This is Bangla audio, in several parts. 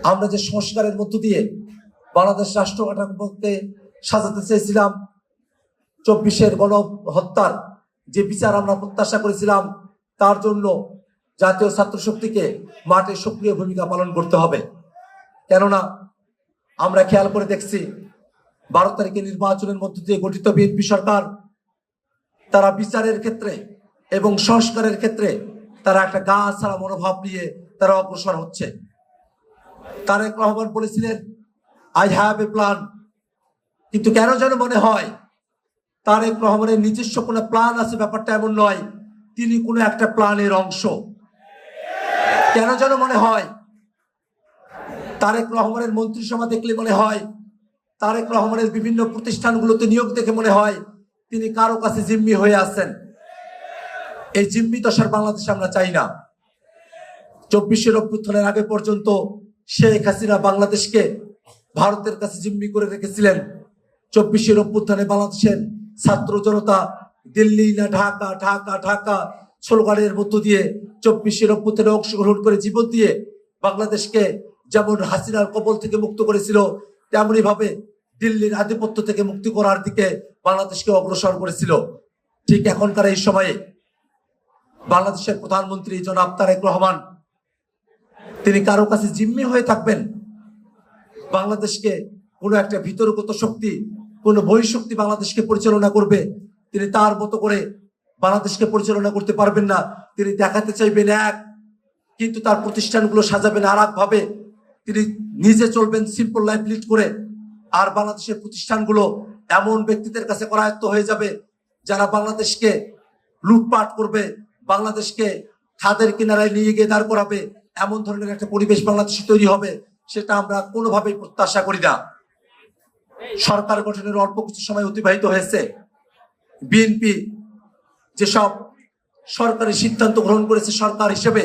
আমরা যে সংস্কারের মধ্য দিয়ে বাংলাদেশ রাষ্ট্র কাঠামোকে সাজাতে চেয়েছিলাম, 24-এর গণহত্যার যে বিচার আমরা প্রত্যাশা করেছিলাম, তার জন্য জাতীয় ছাত্র শক্তিকে মাঠে সক্রিয় ভূমিকা পালন করতে হবে। কেননা আমরা খেয়াল করে দেখছি 12 তারিখে নির্বাচনের মধ্য দিয়ে গঠিত বিএনপি সরকার তারা বিচারের ক্ষেত্রে এবং সংস্কারের ক্ষেত্রে তারা একটা গা ছাড়া মনোভাব নিয়ে তারা অগ্রসর হচ্ছে। তারেক রহমান বলেছিলেন আই হ্যাভ এ প্ল্যান, কিন্তু কেন যেন মনে হয় তারেক রহমানের নিজস্ব কোনো প্ল্যান আছে, ব্যাপারটা এমন নয়। তিনি কোনো একটা প্ল্যানের অংশ। কেন যেন মনে হয় তারেক রহমানের মন্ত্রিসভা দেখলে মনে হয়, তারেক রহমানের বিভিন্ন প্রতিষ্ঠানগুলোতে নিয়োগ দেখে মনে হয় তিনি কারো কাছে জিম্মি হয়ে আছেন। এই জিম্মি দশার বাংলাদেশ আমরা চাই না। 24-এর অভ্যুত্থানের আগে পর্যন্ত শেখ হাসিনা বাংলাদেশকে ভারতের কাছে জিম্মি করে রেখেছিলেন। 24-এর অভ্যুত্থানে বাংলাদেশের ছাত্র জনতা দিল্লি না ঢাকা, ঢাকা ঢাকা স্লোগানের মধ্য দিয়ে 24-এর অভ্যুত্থানে অংশগ্রহণ করে জীবন দিয়ে বাংলাদেশকে যেমন হাসিনার কবল থেকে মুক্ত করেছিল, তেমনি ভাবে দিল্লির আধিপত্য থেকে মুক্তি করার দিকে বাংলাদেশকে অগ্রসর করেছিল। ঠিক এখনকার এই সময়ে বাংলাদেশের প্রধানমন্ত্রী জনাব তারেক রহমান তিনি কারো কাছে জিম্মি হয়ে থাকবেন? বাংলাদেশকে কোনো একটা ভিতরগত শক্তি, কোনো বহিঃশক্তি বাংলাদেশকে পরিচালনা করবে। তিনি তার মতো করে বাংলাদেশকে পরিচালনা করতে পারবেন না। তিনি দেখাতে চাইবেন এক, কিন্তু তার প্রতিষ্ঠানগুলো সাজাবেন আর এক ভাবে। তিনি নিজে চলবেন সিম্পল লাইফ লিড করে, আর বাংলাদেশের প্রতিষ্ঠানগুলো এমন ব্যক্তিদের কাছে করায়ত্ত হয়ে যাবে যারা বাংলাদেশকে লুটপাট করবে, বাংলাদেশকে খাদের কিনারায় নিয়ে গিয়ে দাঁড় করাবে। এমন ধরনের একটা পরিবেশ বাংলাদেশে তৈরি হবে, সেটা আমরা কোনোভাবেই প্রত্যাশা করি না। সরকার গঠনের অল্প কিছু সময় অতিবাহিত হয়েছে। বিএনপি যেসব সরকারি সিদ্ধান্ত গ্রহণ করেছে সরকার হিসেবে,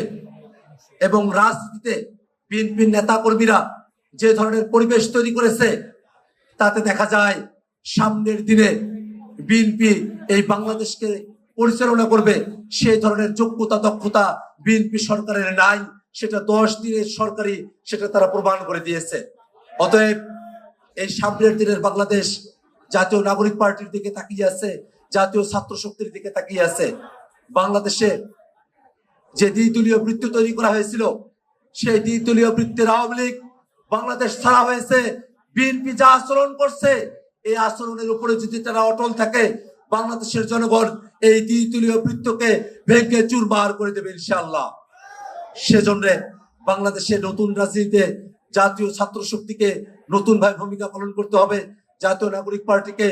এবং রাজনীতিতে বিএনপির নেতা কর্মীরা যে ধরনের পরিবেশ তৈরি করেছে, তাতে দেখা যায় সামনের দিনে বিএনপি এই বাংলাদেশকে পরিচালনা করবে সেই ধরনের যোগ্যতা দক্ষতা বিএনপি সরকারের নাই। সেটা 10 দিনের সরকারি, সেটা তারা প্রমাণ করে দিয়েছে। অতএব এই সামনের দিনের বাংলাদেশ জাতীয় নাগরিক পার্টির দিকে তাকিয়ে আছে, জাতীয় ছাত্র শক্তির দিকে তাকিয়ে আছে। বাংলাদেশে যে দ্বিদলীয় বৃত্ত তৈরি করা হয়েছিল, সেই দ্বিদলীয় বৃত্তের আওয়ামী লীগ বাংলাদেশ ছাড়া হয়েছে। বিএনপি যা আচরণ করছে, এই আচরণের উপরে যদি তারা অটল থাকে, বাংলাদেশের জনগণ এই দ্বিদলীয় বৃত্তকে ভেঙে চুরমার করে দেবে ইনশাআল্লাহ। সেজন্য বাংলাদেশের নতুন রাজনীতিতে জাতীয় ছাত্র শক্তিকে নতুন ভাবে ভূমিকা পালন করতে হবে। জাতীয় নাগরিক পার্টিকে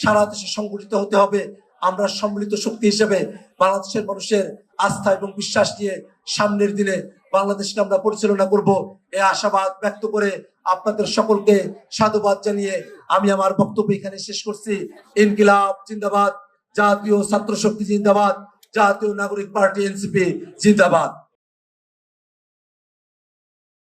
সারা দেশে সংগঠিত হতে হবে। আমরা সম্মিলিত শক্তি হিসেবে বাংলাদেশের মানুষের আস্থা এবং বিশ্বাস নিয়ে সামনের দিনে বাংলাদেশকে আমরা পরিচালনা করব, এই আশাবাদ ব্যক্ত করে আপনাদের সকলকে সাধুবাদ জানিয়ে আমি আমার বক্তব্য এখানে শেষ করছি। ইনকিলাব জিন্দাবাদ, জাতীয় ছাত্র শক্তি জিন্দাবাদ, জাতীয় নাগরিক পার্টি এনসিপি জিন্দাবাদ।